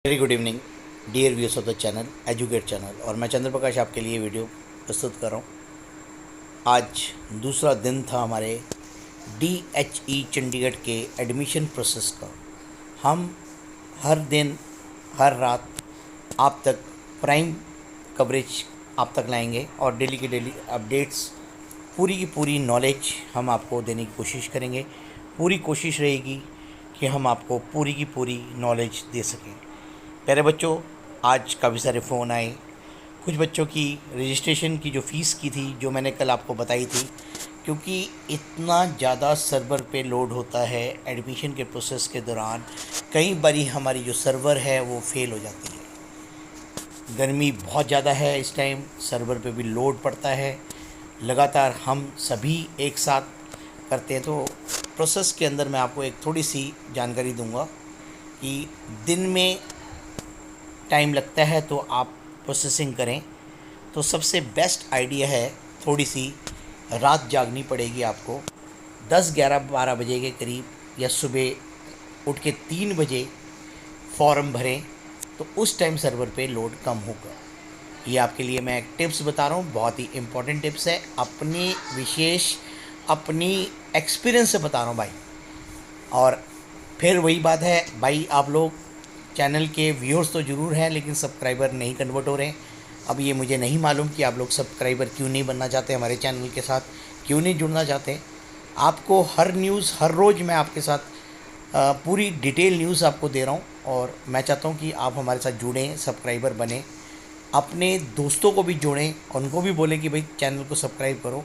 Very good evening dear viewers of the channel educate channel. और मैं चंद्र प्रकाश आपके लिए वीडियो प्रस्तुत कर रहा हूँ। आज दूसरा दिन था हमारे DHE चंडीगढ़ के एडमिशन प्रोसेस का। हम हर दिन हर रात आप तक प्राइम कवरेज आप तक लाएंगे और डेली की डेली अपडेट्स, पूरी की पूरी नॉलेज हम आपको देने की कोशिश करेंगे। पूरी कोशिश रहेगी कि हम आपको पूरी की पूरी नॉलेज दे सकें। प्यारे बच्चों, आज काफ़ी सारे फ़ोन आए। कुछ बच्चों की रजिस्ट्रेशन की जो फ़ीस की थी, जो मैंने कल आपको बताई थी, क्योंकि इतना ज़्यादा सर्वर पे लोड होता है एडमिशन के प्रोसेस के दौरान, कई बारी हमारी जो सर्वर है वो फेल हो जाती है। गर्मी बहुत ज़्यादा है इस टाइम, सर्वर पे भी लोड पड़ता है। लगातार हम सभी एक साथ करते हैं, तो प्रोसेस के अंदर मैं आपको एक थोड़ी सी जानकारी दूंगा कि दिन में टाइम लगता है तो आप प्रोसेसिंग करें तो सबसे बेस्ट आइडिया है थोड़ी सी रात जागनी पड़ेगी आपको। 10, 11, 12 बजे के करीब या सुबह उठ के 3 बजे फॉर्म भरें तो उस टाइम सर्वर पे लोड कम होगा। ये आपके लिए मैं एक टिप्स बता रहा हूँ, बहुत ही इम्पोर्टेंट टिप्स है, अपनी एक्सपीरियंस से बता रहा हूँ भाई। और फिर वही बात है भाई, आप लोग चैनल के व्यूअर्स तो ज़रूर हैं लेकिन सब्सक्राइबर नहीं कन्वर्ट हो रहे हैं। अब ये मुझे नहीं मालूम कि आप लोग सब्सक्राइबर क्यों नहीं बनना चाहते, हमारे चैनल के साथ क्यों नहीं जुड़ना चाहते। आपको हर न्यूज़ हर रोज़ मैं आपके साथ पूरी डिटेल न्यूज़ आपको दे रहा हूँ और मैं चाहता हूँ कि आप हमारे साथ जुड़ें, सब्सक्राइबर बने, अपने दोस्तों को भी जोड़ें, उनको भी बोलें कि भाई चैनल को सब्सक्राइब करो।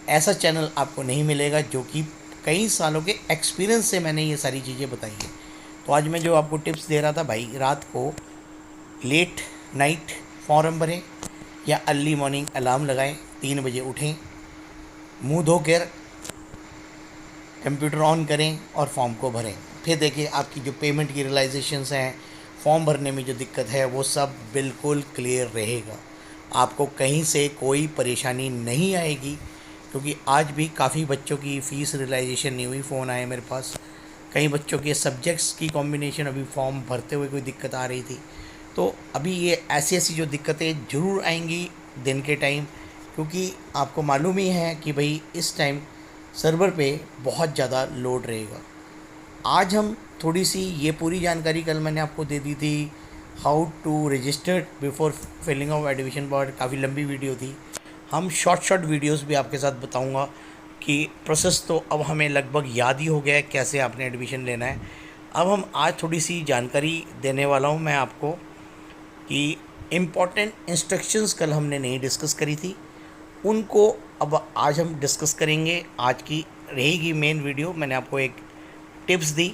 ऐसा चैनल आपको नहीं मिलेगा जो कि कई सालों के एक्सपीरियंस से मैंने ये सारी चीज़ें बताई हैं। तो आज मैं जो आपको टिप्स दे रहा था भाई, रात को लेट नाइट फॉर्म भरें या अर्ली मॉर्निंग अलार्म लगाएं, 3 बजे उठें, मुंह धोकर कंप्यूटर ऑन करें और फॉर्म को भरें। फिर देखिए आपकी जो पेमेंट की रियलाइजेशंस हैं, फॉर्म भरने में जो दिक्कत है वो सब बिल्कुल क्लियर रहेगा। आपको कहीं से कोई परेशानी नहीं आएगी, क्योंकि आज भी काफ़ी बच्चों की फ़ीस रियलाइजेशन नहीं हुई। फ़ोन आए मेरे पास, कई बच्चों के सब्जेक्ट्स की कॉम्बिनेशन अभी फॉर्म भरते हुए कोई दिक्कत आ रही थी। तो अभी ये ऐसी ऐसी जो दिक्कतें ज़रूर आएंगी दिन के टाइम, क्योंकि आपको मालूम ही है कि भाई इस टाइम सर्वर पे बहुत ज़्यादा लोड रहेगा। आज हम थोड़ी सी ये पूरी जानकारी कल मैंने आपको दे दी थी, how to register before filling of admission board, काफ़ी लंबी वीडियो थी। हम शॉर्ट वीडियोस भी आपके साथ बताऊंगा कि प्रोसेस तो अब हमें लगभग याद ही हो गया है कैसे आपने एडमिशन लेना है। अब हम आज थोड़ी सी जानकारी देने वाला हूं मैं आपको कि इम्पॉर्टेंट इंस्ट्रक्शंस कल हमने नहीं डिस्कस करी थी, उनको अब आज हम डिस्कस करेंगे। आज की रहेगी मेन वीडियो, मैंने आपको एक टिप्स दी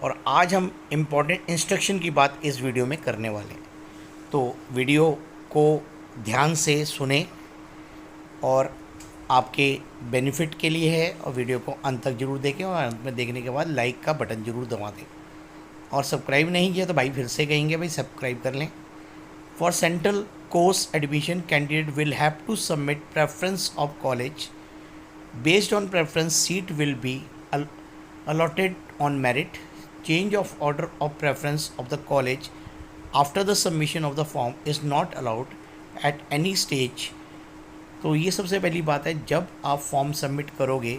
और आज हम इम्पॉर्टेंट इंस्ट्रक्शन की बात इस वीडियो में करने वाले हैं। तो वीडियो को ध्यान से सुने और आपके बेनिफिट के लिए है, और वीडियो को अंत तक जरूर देखें और अंत में देखने के बाद लाइक का बटन जरूर दबा दें। और सब्सक्राइब नहीं किया तो भाई फिर से कहेंगे भाई सब्सक्राइब कर लें। For central course admission candidate will have to submit preference of college based on preference seat will be allotted on merit. Change of order of preference of the college after the submission of the form is not allowed at any stage. तो ये सबसे पहली बात है, जब आप form submit करोगे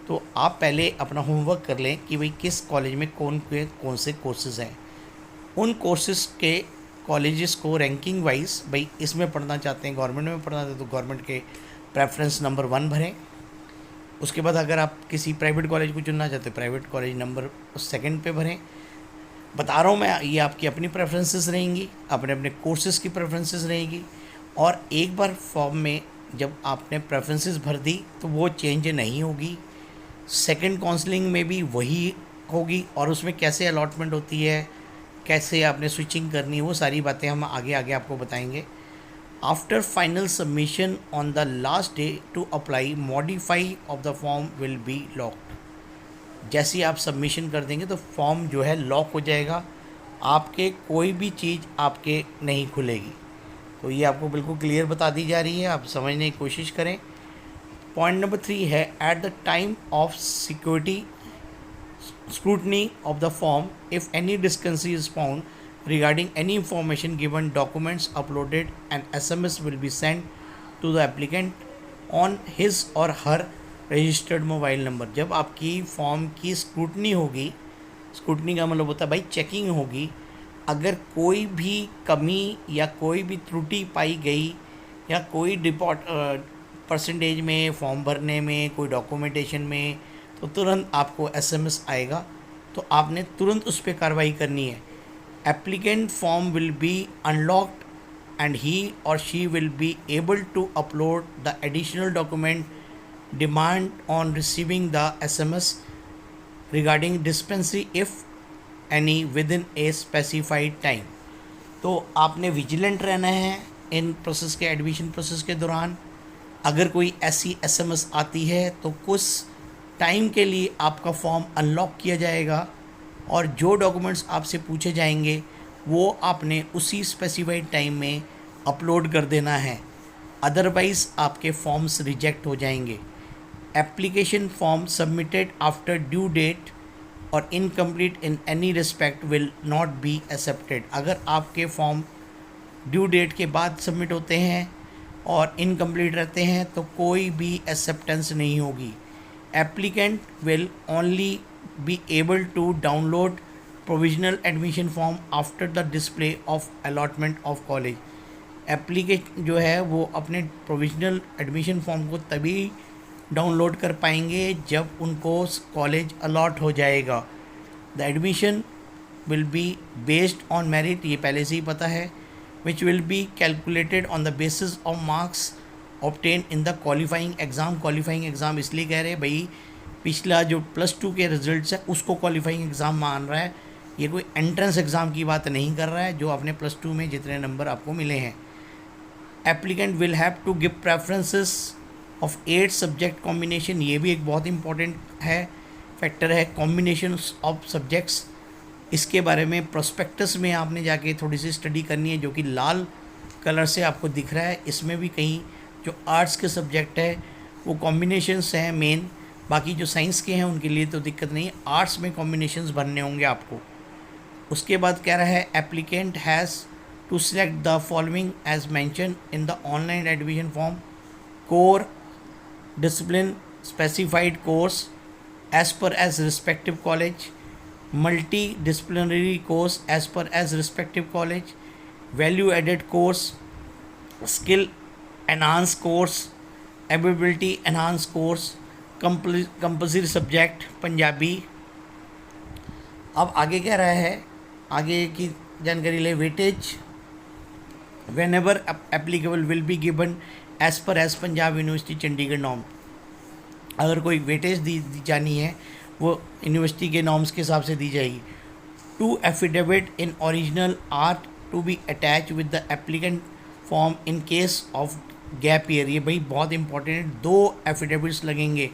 तो आप पहले अपना होमवर्क कर लें कि भाई किस कॉलेज में कौन से कोर्सेज़ हैं। उन कोर्सेज़ के कॉलेजेस को रैंकिंग वाइज, भाई इसमें पढ़ना चाहते हैं, गवर्नमेंट में पढ़ना चाहते हैं तो गवर्नमेंट के प्रेफरेंस नंबर 1 भरें। उसके बाद अगर आप किसी प्राइवेट कॉलेज को चुनना चाहते हैं, प्राइवेट कॉलेज नंबर 2 पे भरें। बता रहा हूँ मैं, ये आपकी अपनी प्रेफरेंसेस रहेंगी, अपने अपने कोर्सेज़ की प्रेफरेंसेस रहेंगी। और एक बार फॉर्म में जब आपने प्रेफरेंसेस भर दी तो वो चेंज नहीं होगी, सेकंड काउंसलिंग में भी वही होगी। और उसमें कैसे अलॉटमेंट होती है, कैसे आपने स्विचिंग करनी है, वो सारी बातें हम आगे आगे आपको बताएंगे। After final submission on the last day to apply modify of the form will be locked. जैसे ही आप सबमिशन कर देंगे तो फॉर्म जो है लॉक हो जाएगा, आपके कोई भी चीज़ आपके नहीं खुलेगी। तो ये आपको बिल्कुल क्लियर बता दी जा रही है, आप समझने की कोशिश करें। पॉइंट नंबर 3 है, at the time of security scrutiny of the form, if any discrepancy is found, regarding any information given, documents uploaded, and SMS will be sent to the applicant on his or her registered mobile number. जब आपकी form की scrutiny होगी, scrutiny का मतलब होता है भाई checking होगी, अगर कोई भी कमी या कोई भी त्रुटि पाई गई या कोई डिपॉट परसेंटेज में, फॉर्म भरने में, कोई डॉक्यूमेंटेशन में, तो तुरंत आपको SMS आएगा, तो आपने तुरंत उस पर कार्रवाई करनी है। Applicant form will B unlocked and he or she will be able to upload the additional document demand on receiving the SMS regarding dispensary if any within a specified time। तो आपने विजिलेंट रहना है in process के, admission process के दौरान। अगर कोई ऐसी SMS आती है तो कुछ टाइम के लिए आपका फॉर्म अनलॉक किया जाएगा और जो डॉक्यूमेंट्स आपसे पूछे जाएंगे वो आपने उसी स्पेसिफाइड टाइम में अपलोड कर देना है, अदरवाइज़ आपके फॉर्म्स रिजेक्ट हो जाएंगे। Application form submitted after due date और incomplete in any respect will not be accepted. अगर आपके फॉर्म ड्यू डेट के बाद सबमिट होते हैं और इनकम्प्लीट रहते हैं तो कोई भी एक्सेप्टेंस नहीं होगी। Applicant will only be able to download provisional admission form after the display of allotment of college. Applicant जो है वो अपने प्रोविजनल एडमिशन फॉर्म को तभी डाउनलोड कर पाएंगे जब उनको कॉलेज अलॉट हो जाएगा। The admission will be based on merit, ये पहले से ही पता है, which will be calculated on the basis of marks obtain in the qualifying exam. Qualifying exam इसलिए कह रहे हैं भाई, पिछला जो +2 के रिजल्ट्स है उसको क्वालिफाइंग एग्ज़ाम मान रहा है, ये कोई एंट्रेंस एग्ज़ाम की बात नहीं कर रहा है जो आपने +2 में जितने नंबर आपको मिले हैं। Applicant will have to give preferences of 8 subject combination, ये भी एक बहुत इंपॉर्टेंट है, फैक्टर है, कॉम्बिनेशन ऑफ सब्जेक्ट्स। इसके बारे में प्रोस्पेक्टस में आपने जाके थोड़ी सी स्टडी करनी है, जो कि लाल कलर से आपको दिख रहा है। इसमें भी कहीं जो आर्ट्स के सब्जेक्ट है वो कॉम्बिनेशंस हैं मेन, बाकी जो साइंस के हैं उनके लिए तो दिक्कत नहीं, आर्ट्स में कॉम्बिनेशंस भरने होंगे आपको। उसके बाद कह रहा है applicant has to select the following as mention in the online admission form: core, discipline specified course as per as respective college, multidisciplinary course as per as respective college, value added course, skill enhanced course, ability enhanced course, compulsory subject Punjabi. अब आगे कह रहा है, आगे की जानकारी ले, weightage whenever applicable will be given as per as Punjab university Chandigarh norm. अगर कोई वेटेज दी जानी है वो यूनिवर्सिटी के नॉर्म्स के हिसाब से दी जाएगी। 2 affidavit in original are to be attach with the applicant form in case of gap year. ये भाई बहुत इंपॉर्टेंट है, 2 एफिडेविट्स लगेंगे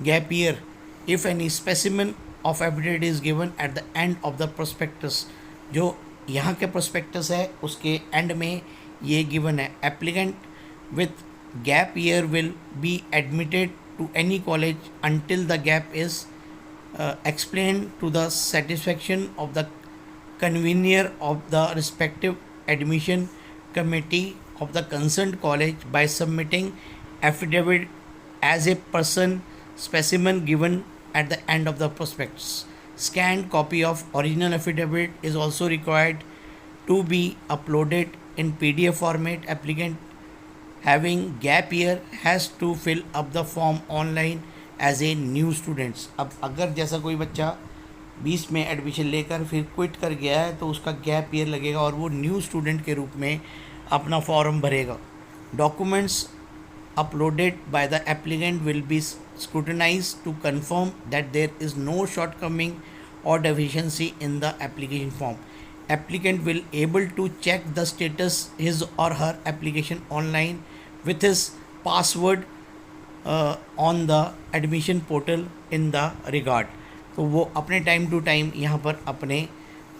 gap year if any specimen of affidavit is given at the end of the prospectus. जो यहाँ के prospectus है उसके एंड में ये गिवन है। Applicant with gap year will be admitted to any college until the gap is explained to the satisfaction of the convener of the respective admission committee of the concerned college by submitting affidavit as a person specimen given at the end of the prospectus. Scanned copy of original affidavit is also required to be uploaded in PDF format. Applicant having gap year has to fill up the form online as a new students। अब अगर जैसा कोई बच्चा 20 में admission लेकर फिर quit कर गया है तो उसका गैप ईयर लगेगा और वो न्यू स्टूडेंट के रूप में अपना फॉर्म भरेगा। Documents uploaded by the applicant will be scrutinized to confirm that there is no shortcoming or deficiency in the application form. Applicant will able to check the status his or her application online with his password on the admission portal in the regard। तो वो अपने time to time यहाँ पर अपने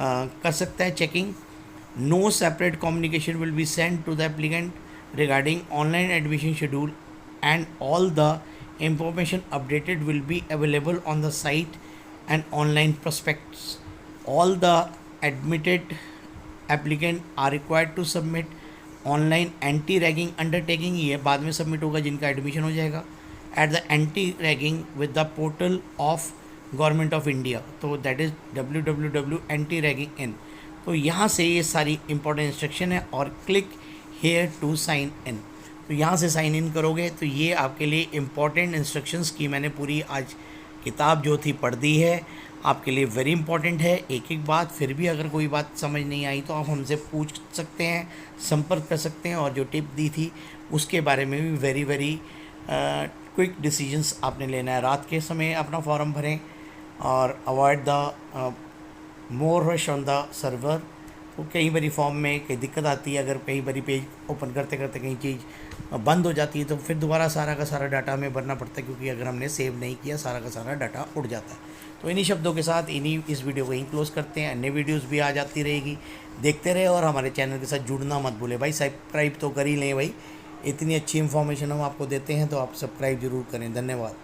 कर सकता है checking. No separate communication will be send to the applicant regarding online admission schedule, and all the information updated will be available on the site and online prospects. All the admitted applicant are required to submit online anti ragging undertaking, ये बाद में submit होगा जिनका admission हो जाएगा, at the anti ragging with the portal of government of India, तो that is www anti ragging in. तो यहाँ से ये सारी इंपॉर्टेंट इंस्ट्रक्शन है और click here to sign in, तो यहाँ से साइन इन करोगे तो ये आपके लिए इम्पॉर्टेंट इंस्ट्रक्शंस की मैंने पूरी आज किताब जो थी पढ़ दी है, आपके लिए वेरी इंपॉर्टेंट है। एक एक बात, फिर भी अगर कोई बात समझ नहीं आई तो आप हमसे पूछ सकते हैं, संपर्क कर सकते हैं, और जो टिप दी थी उसके बारे में भी वेरी वेरी क्विक डिसीजंस आपने लेना है। रात के समय अपना फॉर्म भरें और avoid the more rush on the server. तो कई बारी फॉर्म में कई दिक्कत आती है, अगर कई बारी पेज ओपन करते करते कहीं चीज़ बंद हो जाती है तो फिर दोबारा सारा का सारा डाटा हमें भरना पड़ता है, क्योंकि अगर हमने सेव नहीं किया सारा का सारा डाटा उड़ जाता है। तो इन्हीं शब्दों के साथ इस वीडियो को यहीं क्लोज़ करते हैं। अन्य वीडियोज़ भी आ जाती रहेगी, देखते रहे और हमारे चैनल के साथ जुड़ना मत भूलें भाई। सब्सक्राइब तो कर ही लें भाई, इतनी अच्छी इन्फॉर्मेशन हम आपको देते हैं तो आप सब्सक्राइब ज़रूर करें। धन्यवाद।